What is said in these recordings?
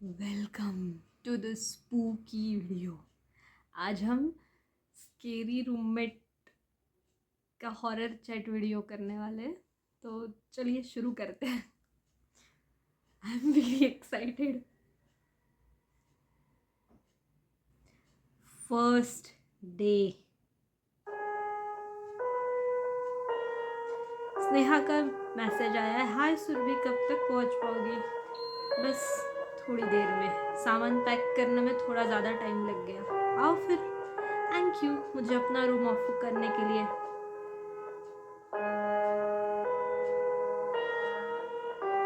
Welcome to the spooky video. आज हम scary roommate का हॉरर चैट वीडियो करने वाले हैं, तो चलिए शुरू करते हैं। I am very excited. First day. Sneha का मैसेज आया है, हाय सुरभि, कब तक पहुंच पाओगी? बस थोड़ी देर में। सामान पैक करने में थोड़ा ज़्यादा टाइम लग गया। आओ फिर। थैंक यू मुझे अपना रूम ऑफ करने के लिए।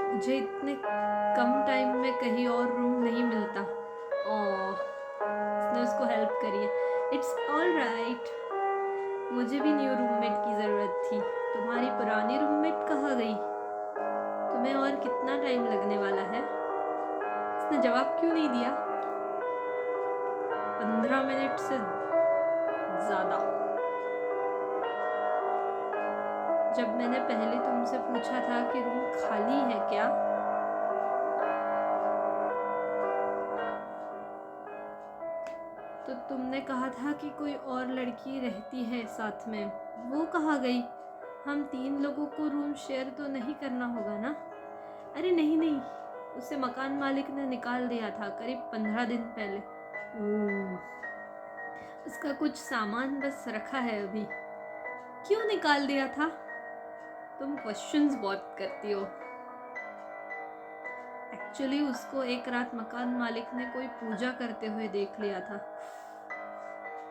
मुझे इतने कम टाइम में कहीं और रूम नहीं मिलता। ओह, इसने उसको हेल्प करी है। It's all right. मुझे भी न्यू रूममेट की ज़रूरत थी। तुम्हारी पुरानी रूममेट कहाँ गई? तुम्हें और कितना टाइम लगने वाला है? इसने जवाब क्यों नहीं दिया? 15 मिनट से ज़्यादा। जब मैंने पहले तुमसे पूछा था कि रूम खाली है क्या, तो तुमने कहा था कि कोई और लड़की रहती है साथ में। वो कहाँ गई? हम 3 लोगों को रूम शेयर तो नहीं करना होगा ना? अरे नहीं नहीं, उसे मकान मालिक ने निकाल दिया था करीब 15 दिन पहले। ओह, उसका कुछ सामान बस रखा है अभी। क्यों निकाल दिया था? तुम क्वेश्चंस बहुत करती हो। एक्चुअली उसको एक रात मकान मालिक ने कोई पूजा करते हुए देख लिया था।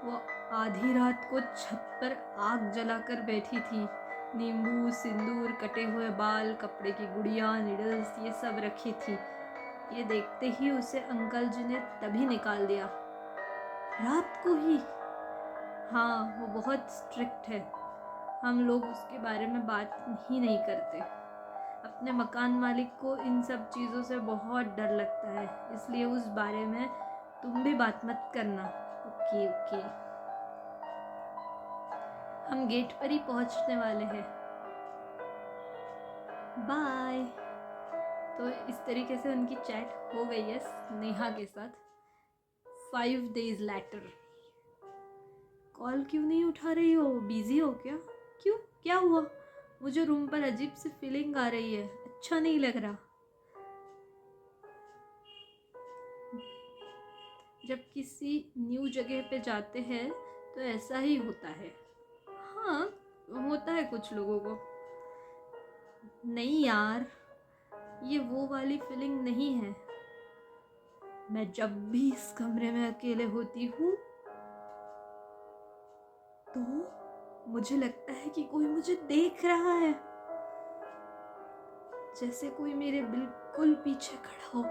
वो आधी रात को छत पर आग जलाकर बैठी थी। नींबू, सिंदूर, कटे हुए बाल, कपड़े की गुड़िया, निडल्स, ये सब रखी थी। ये देखते ही उसे अंकल जी ने तभी निकाल दिया। रात को ही? हाँ, वो बहुत स्ट्रिक्ट है। हम लोग उसके बारे में बात ही नहीं करते। अपने मकान मालिक को इन सब चीज़ों से बहुत डर लगता है, इसलिए उस बारे में तुम भी बात मत करना। Okay okay. हम गेट पर ही पहुंचने वाले हैं। बाय। तो इस तरीके से उनकी चैट हो गई है स्नेहा के साथ। 5 days later। कॉल क्यों नहीं उठा रही हो? बिजी हो क्या? क्यों, क्या हुआ? मुझे रूम पर अजीब सी फीलिंग आ रही है, अच्छा नहीं लग रहा। जब किसी न्यू जगह पे जाते हैं तो ऐसा ही होता है। हाँ, होता है कुछ लोगों को। नहीं यार, ये वो वाली फीलिंग नहीं है। मैं जब भी इस कमरे में अकेले होती हूँ तो मुझे लगता है कि कोई मुझे देख रहा है, जैसे कोई मेरे बिल्कुल पीछे खड़ा हो।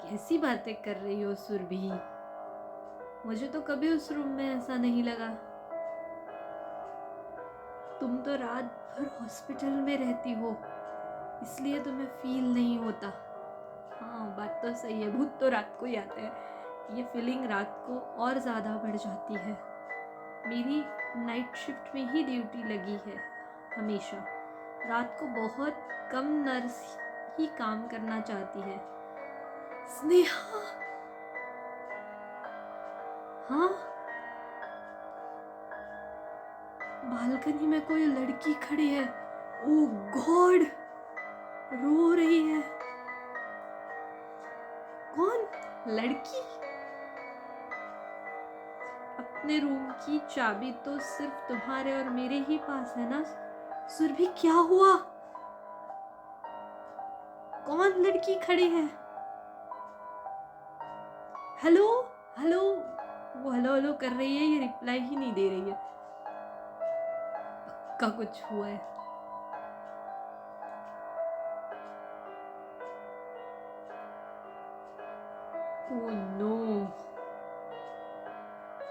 कैसी बातें कर रही हो सुरभि? मुझे तो कभी उस रूम में ऐसा नहीं लगा। तुम तो रात भर हॉस्पिटल में रहती हो, इसलिए तुम्हें फील नहीं होता। हाँ, बात तो सही है, भूत तो रात को ही आते हैं। ये फीलिंग रात को और ज़्यादा बढ़ जाती है। मेरी नाइट शिफ्ट में ही ड्यूटी लगी है हमेशा। रात को बहुत कम नर्स ही काम करना चाहती है। स्नेहा। हाँ, बालकनी में कोई लड़की खड़ी है। ओह गॉड, रो रही है। कौन लड़की? अपने रूम की चाबी तो सिर्फ तुम्हारे और मेरे ही पास है ना सुरभि? क्या हुआ? कौन लड़की खड़ी है? Hello hello. वो हेलो हेलो कर रही है, ये रिप्लाई ही नहीं दे रही है। पक्का कुछ हुआ है। ओह नो,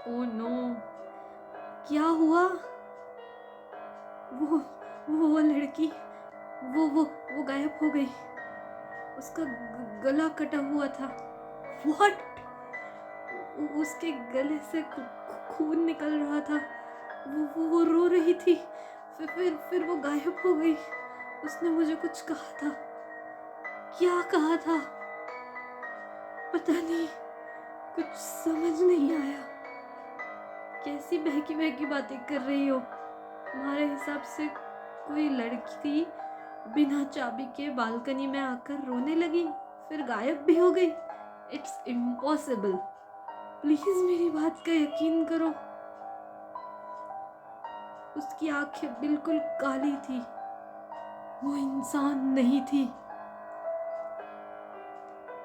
ओह नो, क्या हुआ? वो लड़की, वो गायब हो गई। उसका गला कटा हुआ था। व्हाट? उसके गले से खून निकल रहा था। वो रो रही थी। फिर वो गायब हो गई। उसने मुझे कुछ कहा था। क्या कहा था पता नहीं, कुछ समझ नहीं आया। कैसी बहकी बहकी बातें कर रही हो? तुम्हारे हिसाब से कोई लड़की बिना चाबी के बालकनी में आकर रोने लगी, फिर गायब भी हो गई? It's impossible. प्लीज मेरी बात का यकीन करो। उसकी आंखें बिल्कुल काली थी। वो इंसान नहीं थी।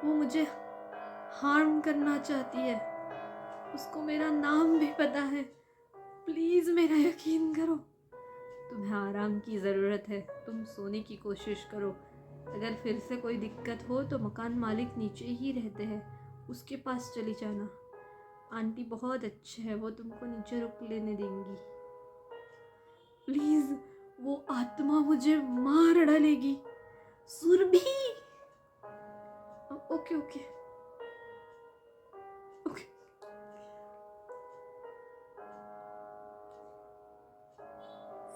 वो मुझे हार्म करना चाहती है। उसको मेरा नाम भी पता है। प्लीज मेरा यकीन करो। तुम्हें आराम की ज़रूरत है। तुम सोने की कोशिश करो। अगर फिर से कोई दिक्कत हो तो मकान मालिक नीचे ही रहते हैं, उसके पास चली जाना। आंटी बहुत अच्छे है, वो तुमको नीचे रुक लेने देंगी। प्लीज, वो आत्मा मुझे मार डालेगी। Surabhi. Okay okay okay.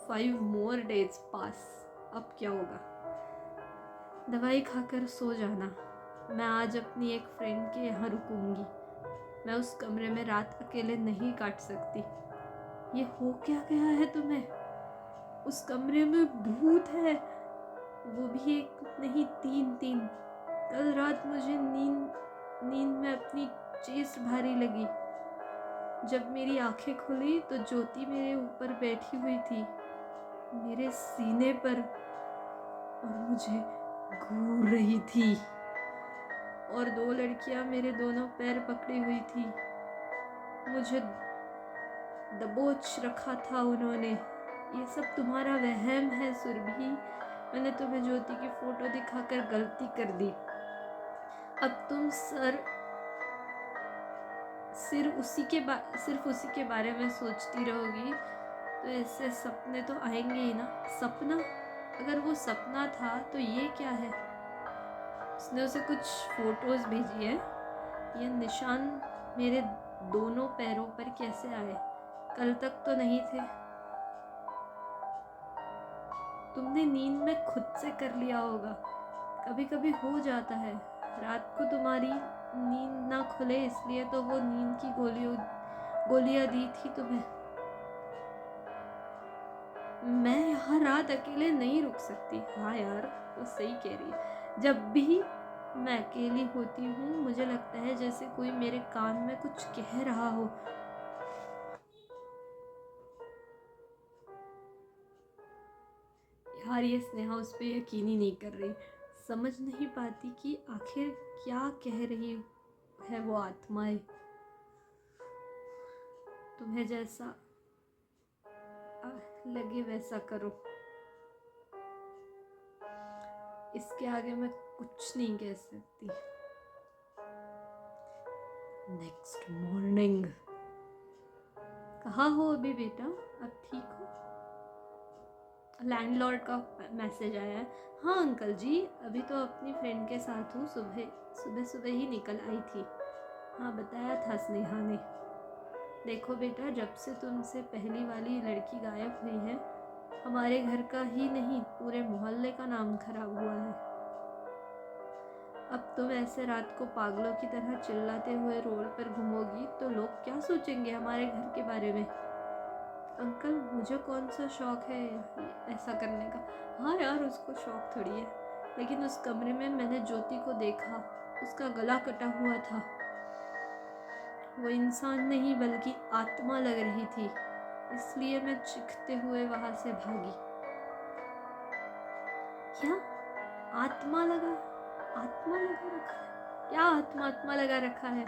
5 more days पास। अब क्या होगा? दवाई खाकर सो जाना। मैं आज अपनी एक फ्रेंड के यहाँ रुकूंगी। मैं उस कमरे में रात अकेले नहीं काट सकती। ये हो क्या गया है तुम्हें? उस कमरे में भूत है, वो भी एक नहीं 3। कल रात मुझे नींद में अपनी चेस्ट भारी लगी। जब मेरी आंखें खुली तो ज्योति मेरे ऊपर बैठी हुई थी, मेरे सीने पर, और मुझे घूर रही थी। और 2 लड़कियां मेरे दोनों पैर पकड़ी हुई थी। मुझे दबोच रखा था उन्होंने। ये सब तुम्हारा वहम है सुरभि। मैंने तुम्हें ज्योति की फोटो दिखाकर गलती कर दी। अब तुम सिर्फ उसी के बारे में सोचती रहोगी तो ऐसे सपने तो आएंगे ही ना। सपना? अगर वो सपना था तो ये क्या है? उसने उसे कुछ फोटोज भेजी है। ये निशान मेरे दोनों पैरों पर कैसे आए? कल तक तो नहीं थे। तुमने नींद में खुद से कर लिया होगा। कभी कभी हो जाता है। रात को तुम्हारी नींद ना खुले इसलिए तो वो नींद की गोलियां दी थी तुम्हें। मैं यहाँ रात अकेले नहीं रुक सकती। हाँ यार, वो सही कह रही है। जब भी मैं अकेली होती हूँ मुझे लगता है जैसे कोई मेरे कान में कुछ कह रहा हो। यार, ये स्नेहा उस पर यकीन ही नहीं कर रही। समझ नहीं पाती कि आखिर क्या कह रही है वो आत्माएं। तुम्हें जैसा लगे वैसा करो। इसके आगे मैं कुछ नहीं कह सकती। Next morning. कहाँ हो अभी बेटा? अब ठीक हो? लैंडलॉर्ड का मैसेज आया है। हाँ अंकल जी, अभी तो अपनी फ्रेंड के साथ हूँ। सुबह ही निकल आई थी। हाँ, बताया था स्नेहा ने। देखो बेटा, जब से तुमसे पहली वाली लड़की गायब हुई है, हमारे घर का ही नहीं पूरे मोहल्ले का नाम खराब हुआ है। अब तुम ऐसे रात को पागलों की तरह चिल्लाते हुए रोड पर घूमोगी तो लोग क्या सोचेंगे हमारे घर के बारे में? अंकल, मुझे कौन सा शौक है ऐसा करने का? हाँ यार, उसको शौक थोड़ी है। लेकिन उस कमरे में मैंने ज्योति को देखा। उसका गला कटा हुआ था। वो इंसान नहीं बल्कि आत्मा लग रही थी, इसलिए मैं चीखते हुए वहां से भागी। क्या आत्मा लगा रखा है? क्या आत्मा लगा रखा है?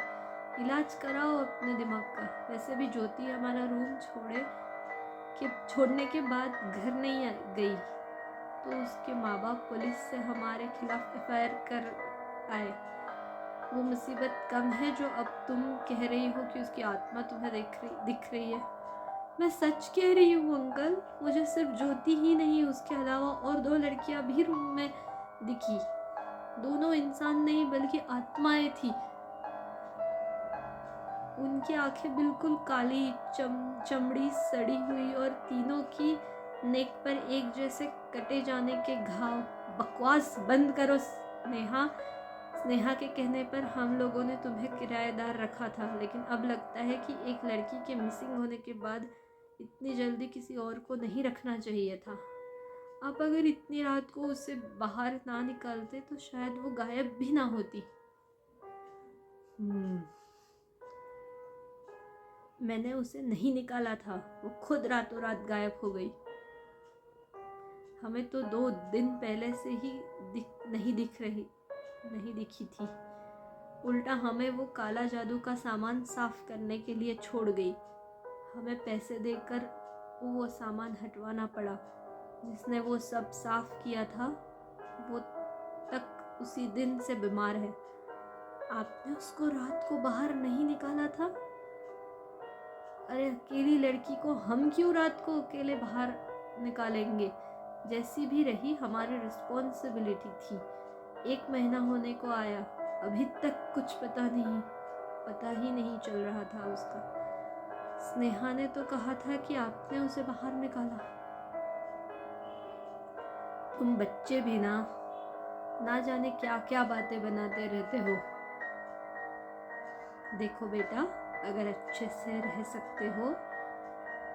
इलाज कराओ अपने दिमाग का। वैसे भी ज्योति हमारा रूम छोड़ने के बाद घर नहीं गई तो उसके माँ बाप पुलिस से हमारे खिलाफ FIR कर आए। वो मुसीबत कम है जो अब तुम कह रही हो कि उसकी आत्मा तुम्हें दिख रही है। मैं सच कह रही हूँ अंकल, मुझे सिर्फ ज्योति ही नहीं, उसके अलावा और 2 लड़कियां भी रूम में दिखी। दोनों इंसान नहीं बल्कि आत्माएं थी। उनकी आंखें बिल्कुल काली, चमड़ी सड़ी हुई, और तीनों की नेक पर एक जैसे कटे जाने के घाव। बकवास बंद करो स्नेहा। स्नेहा के कहने पर हम लोगों ने तुम्हें किराएदार रखा था, लेकिन अब लगता है कि एक लड़की के मिसिंग होने के बाद इतनी जल्दी किसी और को नहीं रखना चाहिए था। आप अगर इतनी रात को उसे बाहर ना निकालते तो शायद वो गायब भी ना होती। मैंने उसे नहीं निकाला था, वो खुद रातों रात गायब हो गई। हमें तो 2 दिन पहले से ही नहीं दिखी थी। उल्टा हमें वो काला जादू का सामान साफ करने के लिए छोड़ गई। हमें पैसे देकर वो सामान हटवाना पड़ा। जिसने वो सब साफ किया था वो तक उसी दिन से बीमार है। आपने उसको रात को बाहर नहीं निकाला था? अरे अकेली लड़की को हम क्यों रात को अकेले बाहर निकालेंगे? जैसी भी रही हमारी रिस्पॉन्सिबिलिटी थी। 1 महीना होने को आया, अभी तक कुछ पता ही नहीं चल रहा था उसका। स्नेहा ने तो कहा था कि आपने उसे बाहर निकाला। तुम बच्चे भी ना जाने क्या क्या बातें बनाते रहते हो। देखो बेटा, अगर अच्छे से रह सकते हो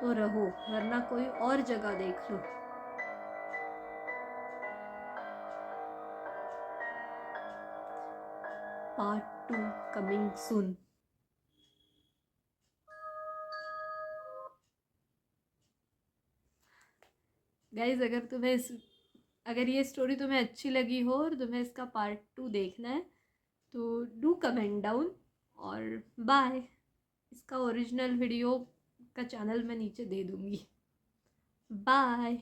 तो रहो, वरना कोई और जगह देख लो। Part 2 coming soon. गाइज, अगर ये स्टोरी तुम्हें अच्छी लगी हो और तुम्हें इसका पार्ट 2 देखना है तो डू कमेंट डाउन। और बाय। इसका ओरिजिनल वीडियो का चैनल मैं नीचे दे दूँगी। बाय।